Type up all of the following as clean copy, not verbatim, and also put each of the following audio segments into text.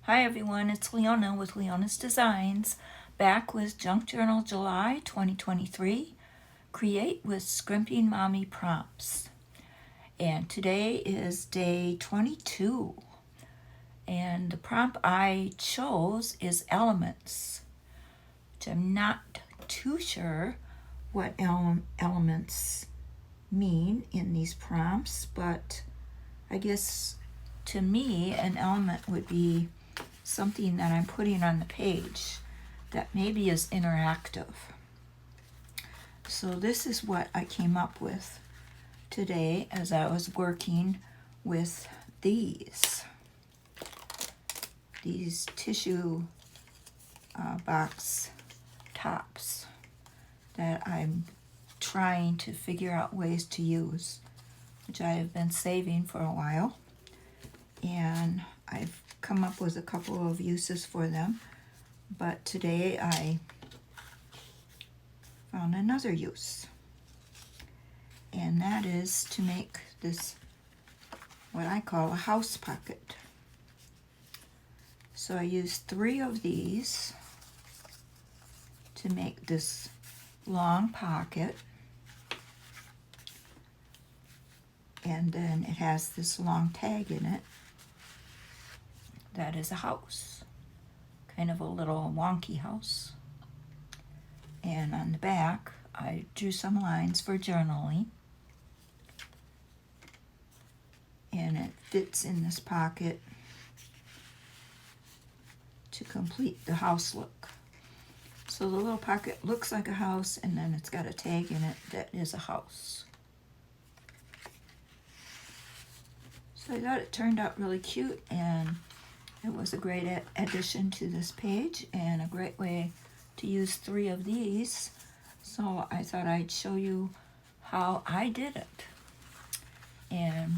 Hi everyone, it's Leona with Leona's Designs, back with Junk Journal July 2023, Create with Scrimping Mommy Prompts. And today is day 22, and the prompt I chose is elements, which I'm not too sure what elements mean in these prompts, but I guess to me an element would be something that I'm putting on the page that maybe is interactive. So this is what I came up with today as I was working with these tissue box tops that I'm trying to figure out ways to use, which I have been saving for a while, and I've come up with a couple of uses for them, but today I found another use, and that is to make this what I call a house pocket. So I used 3 of these to make this long pocket, and then it has this long tag in it that is a house, kind of a little wonky house. And on the back I drew some lines for journaling, and it fits in this pocket to complete the house look. So the little pocket looks like a house, and then it's got a tag in it that is a house. So I thought it turned out really cute, and it was a great addition to this page and a great way to use 3 of these. So I thought I'd show you how I did it. And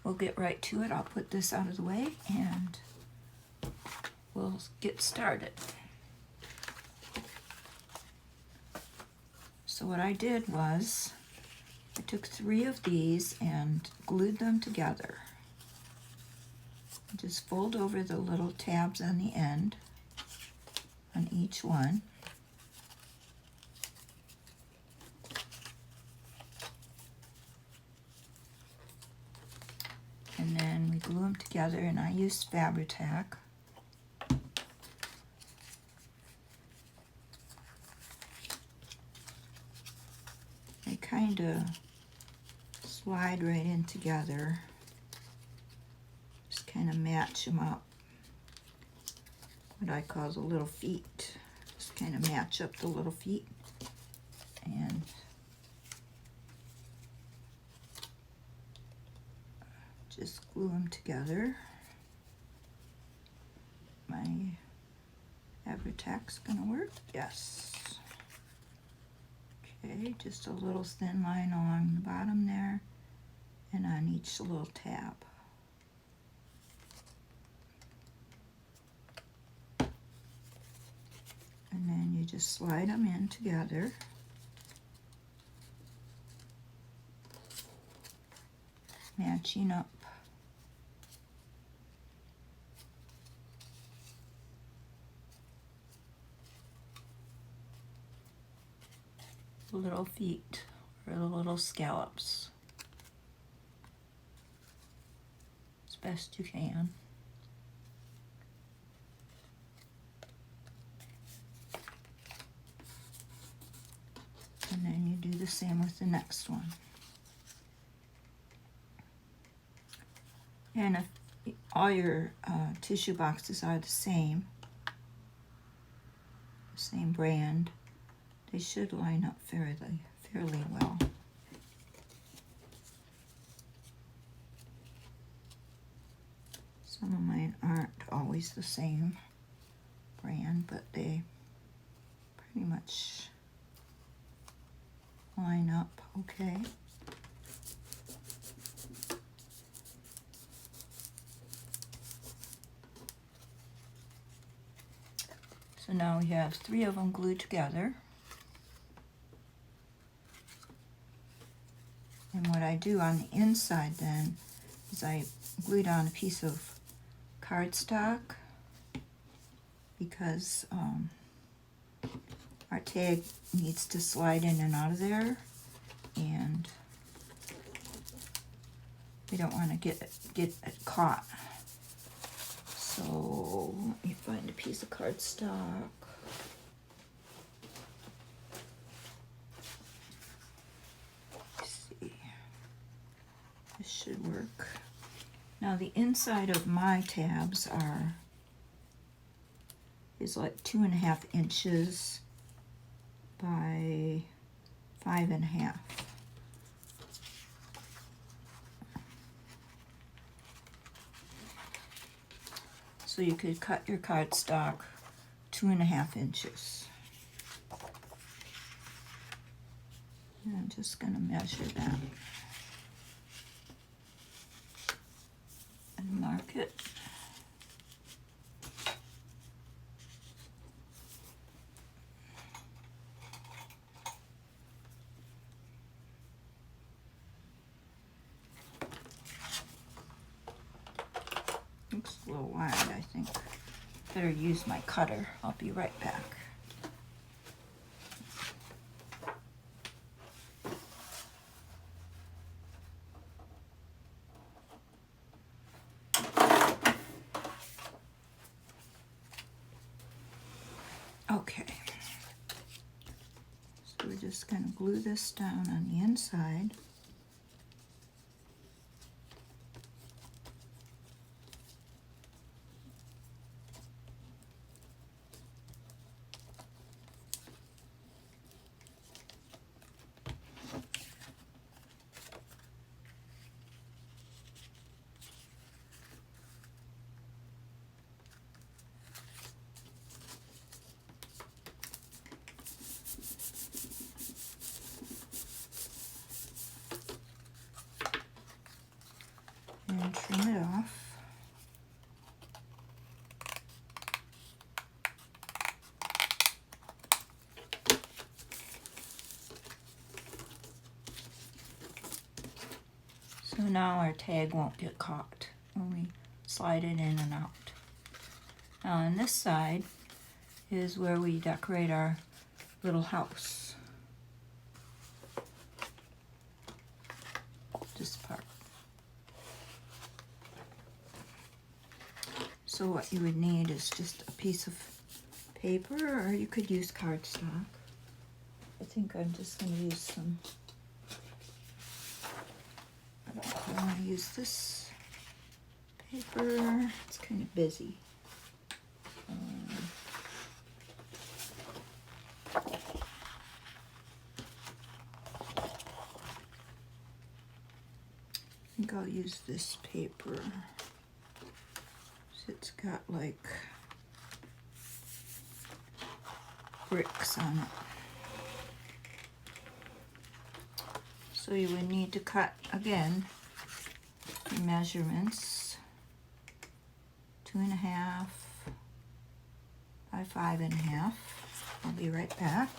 we'll get right to it. I'll put this out of the way and we'll get started. So what I did was I took 3 of these and glued them together. Just fold over the little tabs on the end on each one. And then we glue them together, and I used Fabri-Tac. They kind of slide right in together. Kind of match them up, what I call the little feet. Just kind of match up the little feet and just glue them together. My Fabri-Tac's gonna work? Yes. Okay, just a little thin line along the bottom there and on each little tab. And then you just slide them in together. Matching up. The little feet, or the little scallops, as best you can. And then you do the same with the next one. And if all your tissue boxes are the same brand, they should line up fairly well. Some of mine aren't always the same brand, but they pretty much line up okay. So now we have 3 of them glued together. And what I do on the inside then is I glued on a piece of cardstock because our tag needs to slide in and out of there, and we don't want to get it caught. So let me find a piece of cardstock. Let's see. This should work. Now the inside of my tabs is like 2.5 inches by 5.5. So you could cut your cardstock 2.5 inches. And I'm just going to measure that and mark it. Looks a little wide, I think. Better use my cutter. I'll be right back. Okay. So we're just going to glue this down on the inside. And trim it off. So now our tag won't get caught when we slide it in and out. Now on this side is where we decorate our little house. This part. So what you would need is just a piece of paper, or you could use cardstock. I think I'm just going to use some. I don't know if I want to use this paper. It's kind of busy. I think I'll use this paper. It's got like bricks on it. So you would need to cut again the measurements, 2.5 by 5.5. I'll be right back.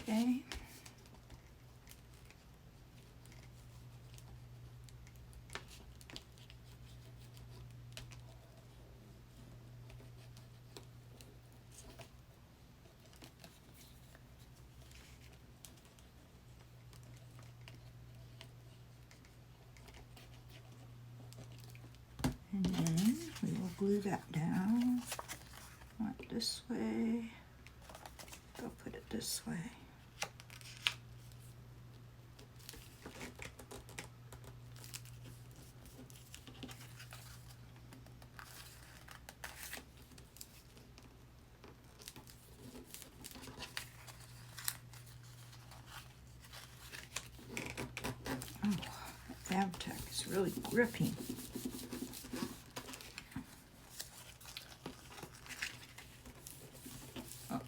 Okay. And then we will glue that down. Want it this way. I'll put it this way. Oh, that Fabtech is really gripping.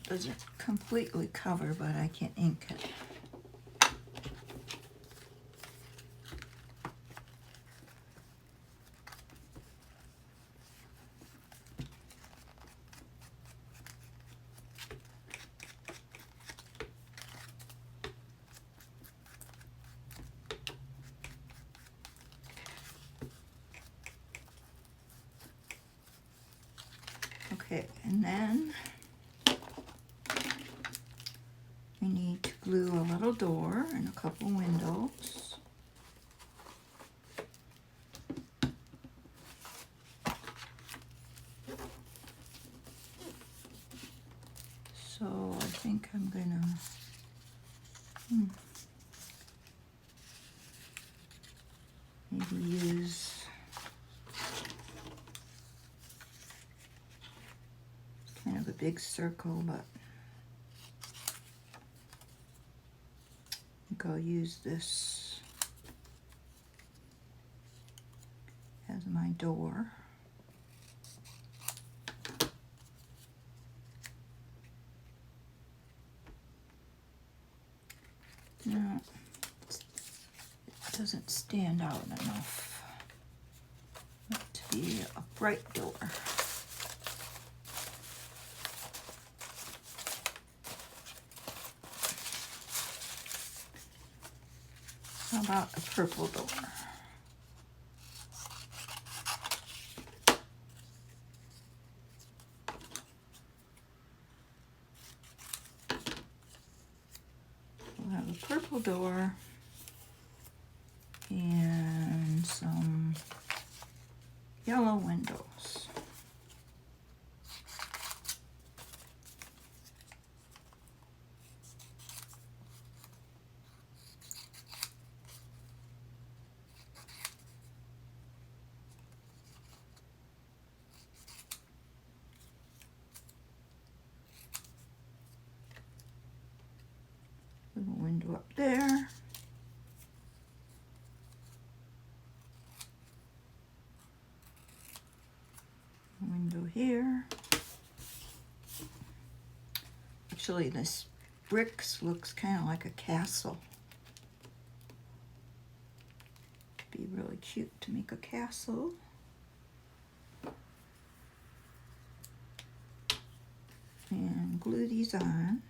doesn't completely cover, but I can ink it. Okay, and then we need to glue a little door and a couple windows. So I think I'm gonna maybe use kind of a big circle, but I think I'll use this as my door. No, it doesn't stand out enough to be a bright door. How about a purple door? We'll have a purple door and some yellow windows. Little window up there. Window here. Actually, this bricks looks kind of like a castle. Be really cute to make a castle. And glue these on.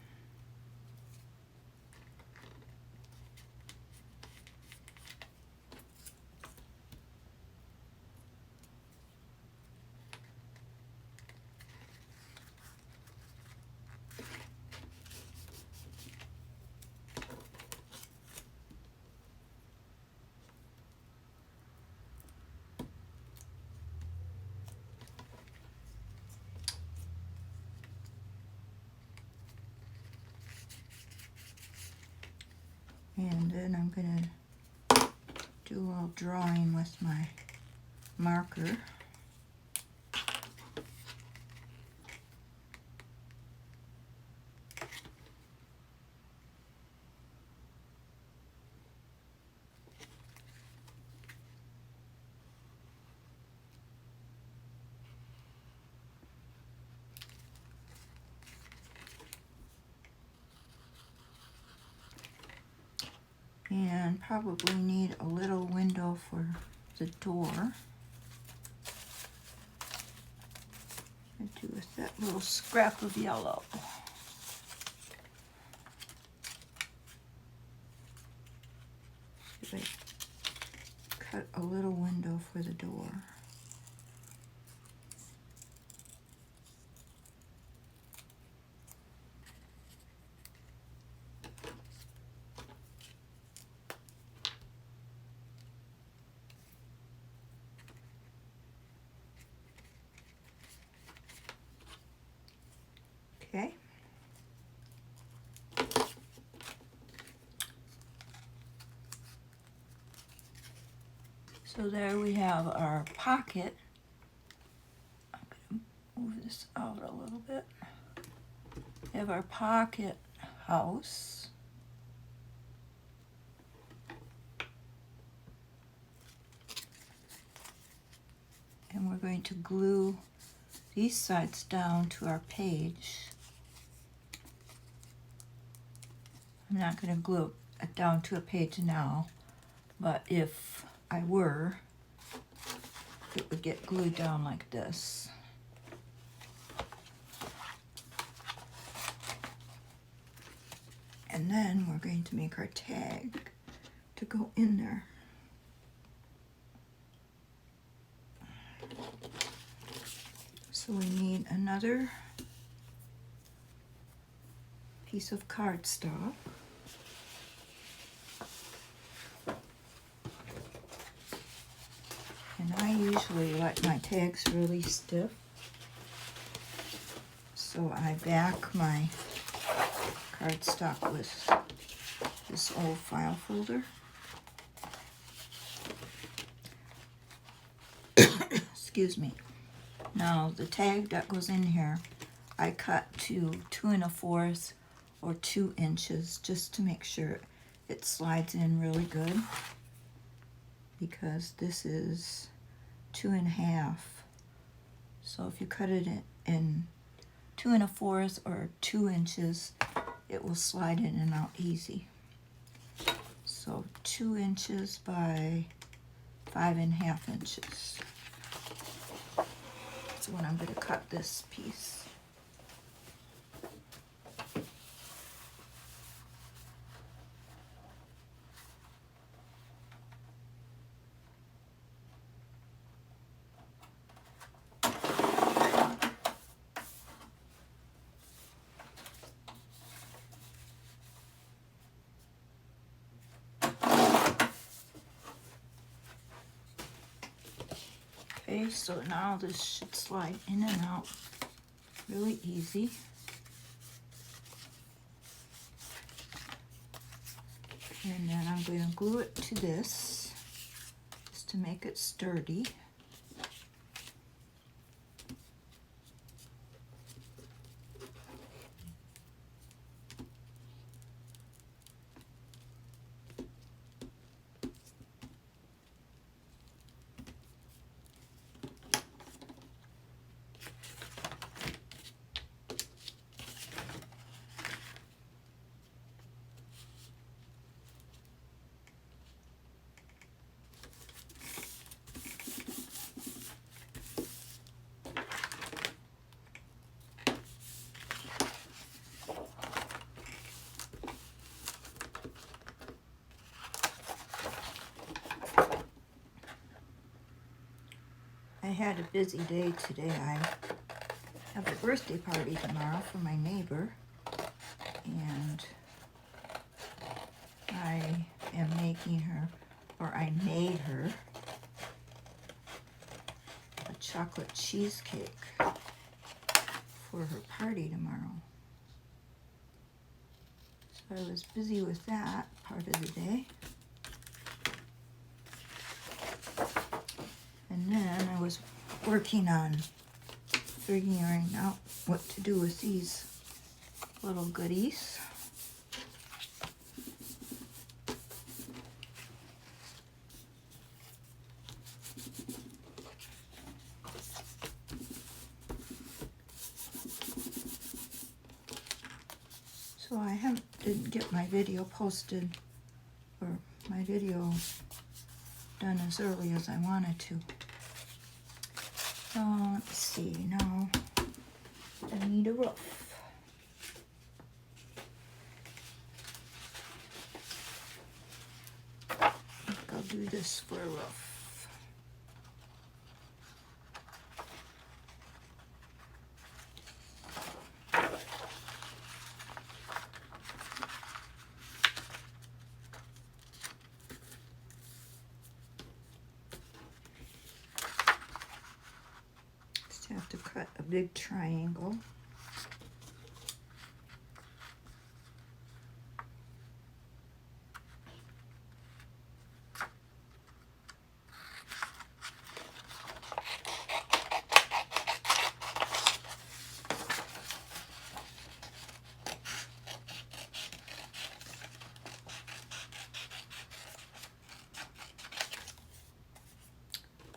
And then I'm going to do a little drawing with my marker. And probably need a little window for the door. I do with that little scrap of yellow. So I cut a little window for the door. Okay. So there we have our pocket. I'm going to move this out a little bit. We have our pocket house. And we're going to glue these sides down to our page. I'm not going to glue it down to a page now, but if I were, it would get glued down like this. And then we're going to make our tag to go in there. So we need another piece of cardstock. And I usually like my tags really stiff, so I back my cardstock with this old file folder. Excuse me. Now the tag that goes in here, I cut to 2 1/4 or 2 inches just to make sure it slides in really good, because this is 2 1/2. So if you cut it in 2 1/4 or 2 inches, it will slide in and out easy. So 2 inches by 5 1/2 inches. That's when I'm going to cut this piece. Okay, so now this should slide in and out really easy. And then I'm going to glue it to this just to make it sturdy. I had a busy day today. I have a birthday party tomorrow for my neighbor, and I am making her, or I made her, a chocolate cheesecake for her party tomorrow. So I was busy with that part of the day. And then I was working on figuring out what to do with these little goodies. So I didn't get my video posted, or my video done as early as I wanted to. So let's see, now I need a roof. I think I'll do this for a roof. Have to cut a big triangle.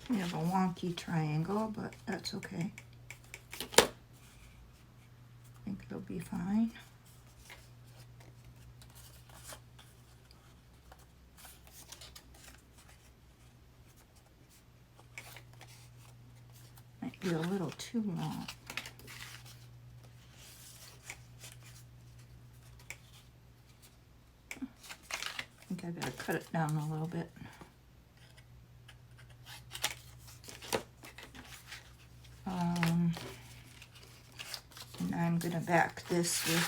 We have a wonky triangle, but that's okay. I think it'll be fine. be a little too long. I think I better cut it down a little bit. And I'm going to back this with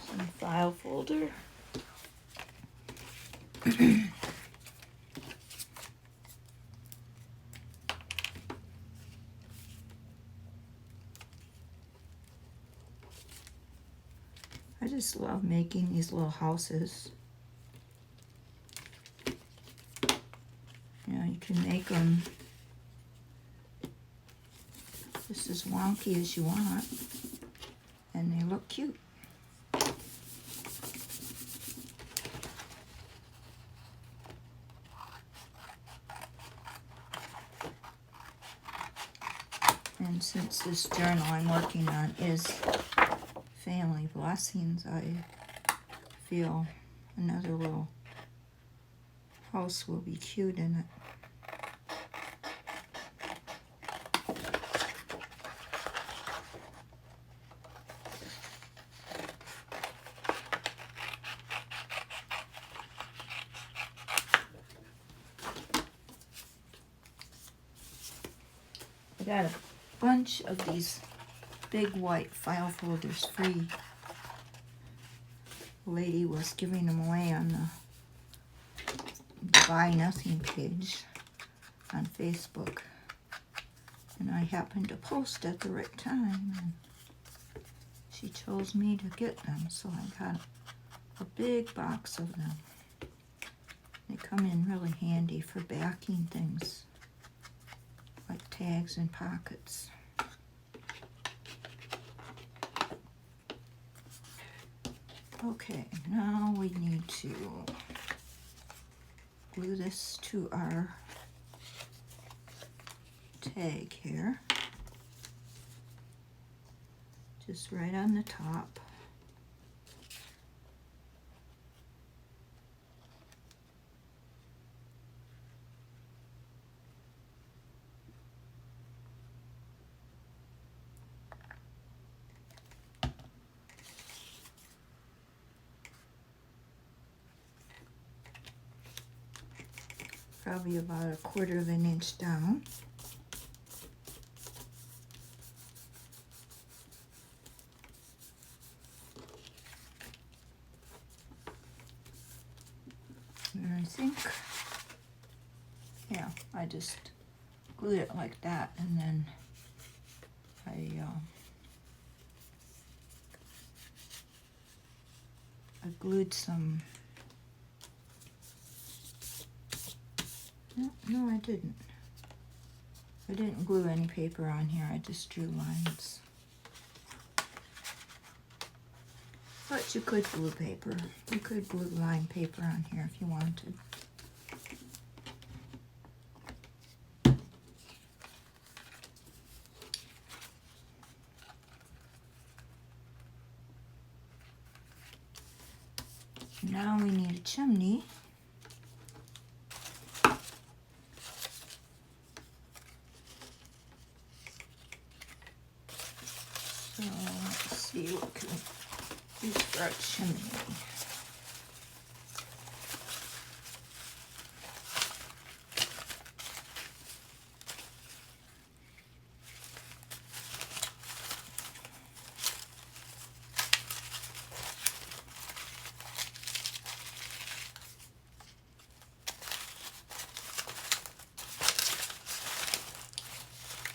some file folder. I just love making these little houses. You know, you can make them just as wonky as you want, and they look cute. And since this journal I'm working on is family blessings, I feel another little house will be cute in it. I got a bunch of these big white file folders free. The lady was giving them away on the Buy Nothing page on Facebook, and I happened to post at the right time, and she chose me to get them, so I got a big box of them. They come in really handy for backing things like tags and pockets. Okay, now we need to glue this to our tag here, just right on the top. Probably about 1/4 of an inch down. And I think, yeah, I just glued it like that, and then I glued some. No, I didn't. I didn't glue any paper on here. I just drew lines. But you could glue paper. You could glue line paper on here if you wanted. Now we need a chimney. So let's see what can we use for our chimney.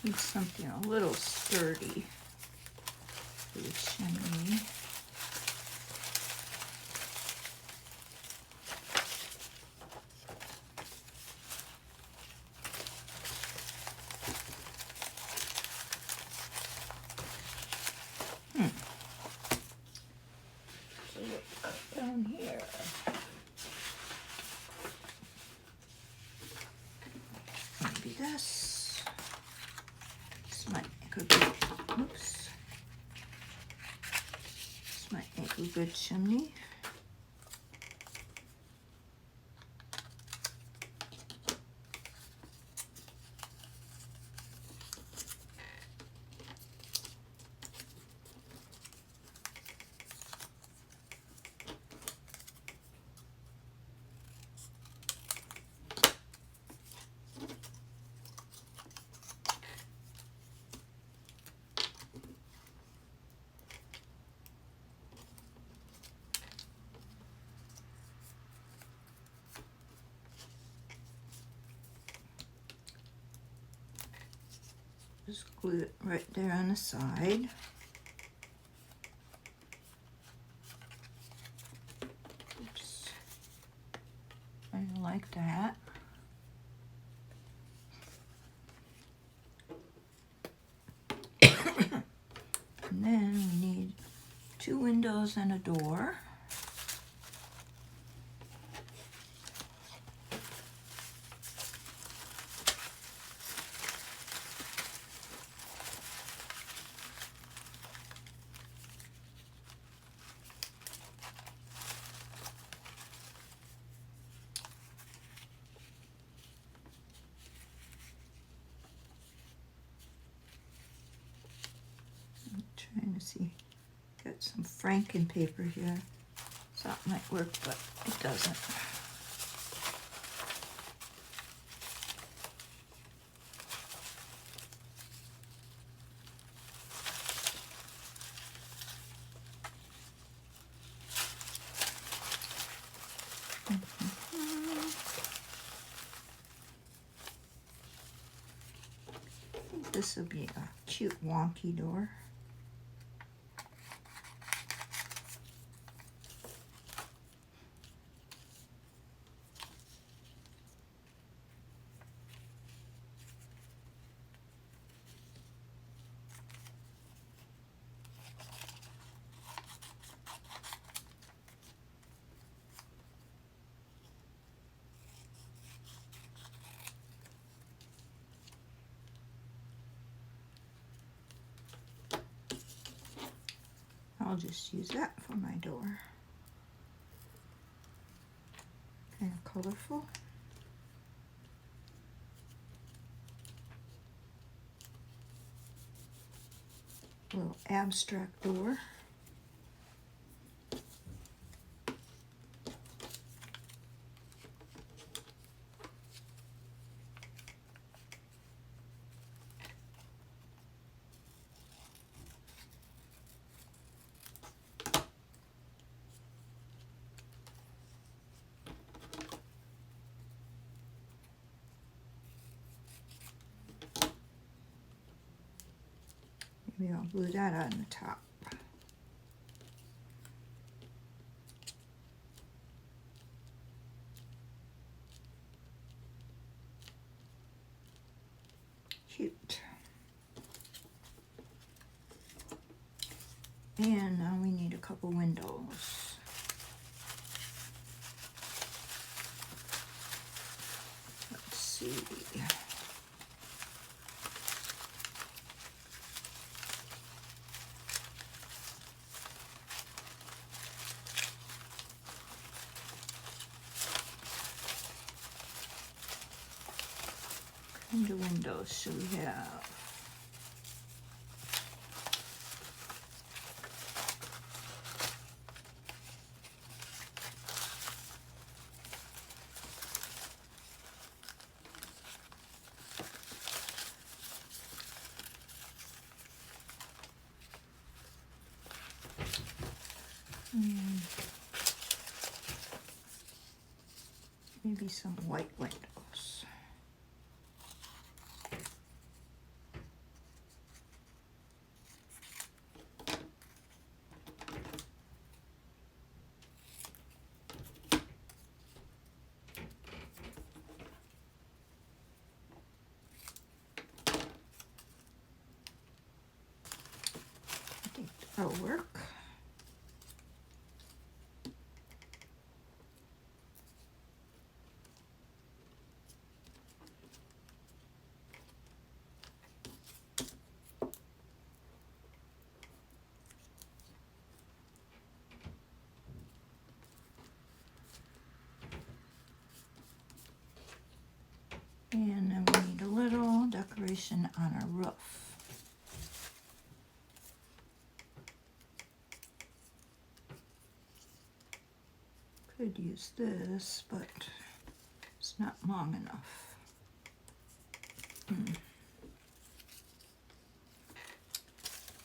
Need something a little sturdy for the chimney. Look down here. Maybe this. This might make a good, oops. This might make a good chimney. Just glue it right there on the side. Oops. I like that. And then we need 2 windows and a door. I'm trying to see. Got some Franken paper here. Thought it might work, but it doesn't. I think this will be a cute wonky door. I'll just use that for my door. Kind of colorful. Little abstract door. Maybe I'll glue that on the top. Cute. And now we need a couple windows. Let's see. What kind of windows should we have? Maybe some white windows. I think that'll work. And then we need a little decoration on our roof. Could use this, but it's not long enough.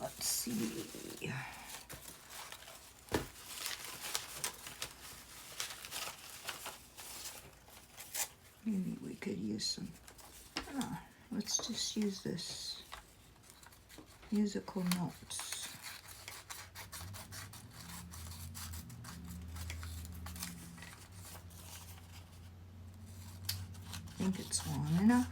Let's see. Maybe we could use some, let's just use this musical notes. I think it's long enough.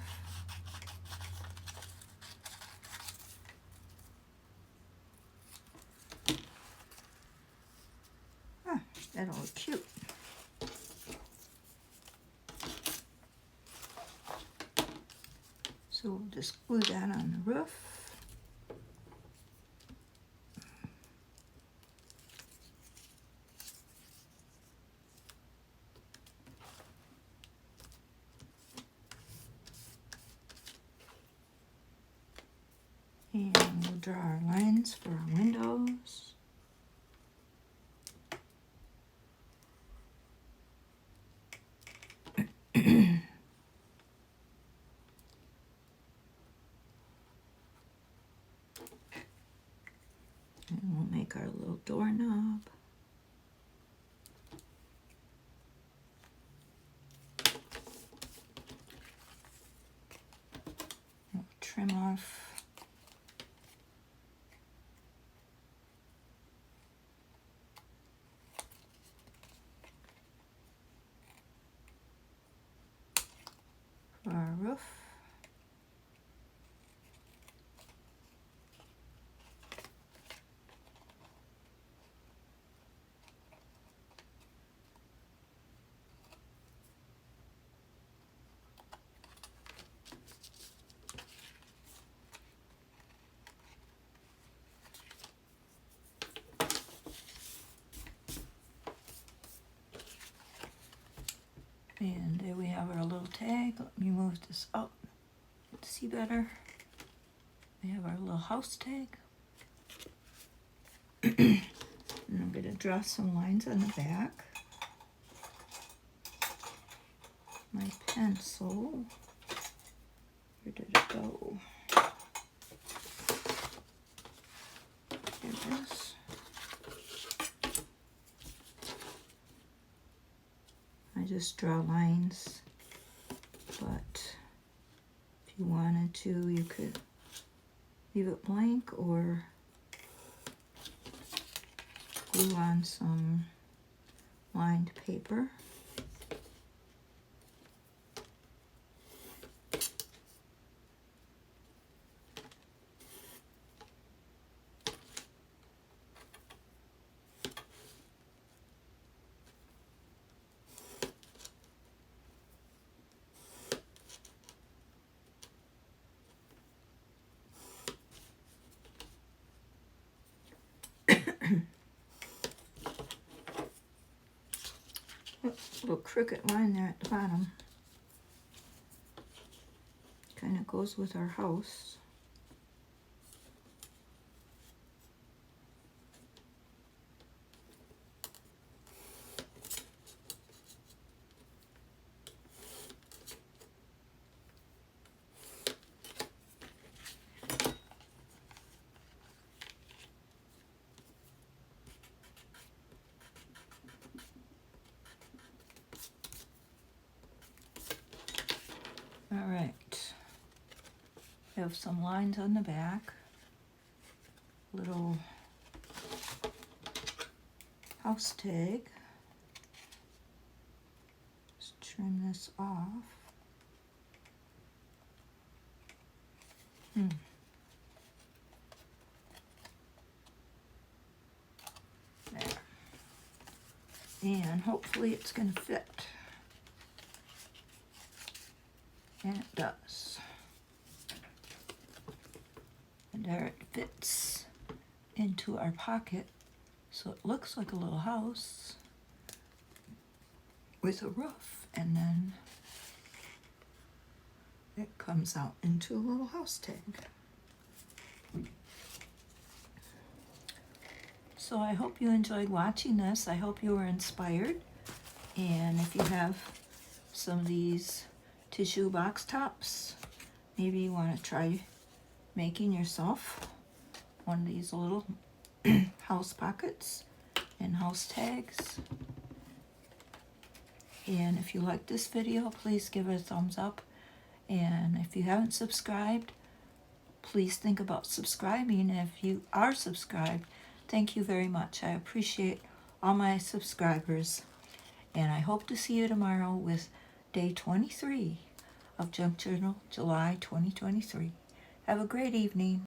That'll look cute. So we'll just glue that on the roof. And we'll draw our lines for our windows. And we'll make our little doorknob. We'll trim off for our roof. And there we have our little tag. Let me move this up to see better. We have our little house tag. And I'm going to draw some lines on the back. My pencil, where did it go? Here it is. I just draw lines, but if you wanted to, you could leave it blank or glue on some lined paper. Little crooked line there at the bottom. Kind of goes with our house. All right, we have some lines on the back, little house tag. Just trim this off. There. And hopefully it's going to fit. And it does. And there it fits into our pocket. So it looks like a little house with a roof. And then it comes out into a little house tag. So I hope you enjoyed watching this. I hope you were inspired. And if you have some of these tissue box tops, maybe you want to try making yourself one of these little house pockets and house tags. And if you like this video, please give it a thumbs up. And if you haven't subscribed, please think about subscribing. And if you are subscribed, thank you very much. I appreciate all my subscribers. And I hope to see you tomorrow with day 23 of Junk Journal, July 2023. Have a great evening.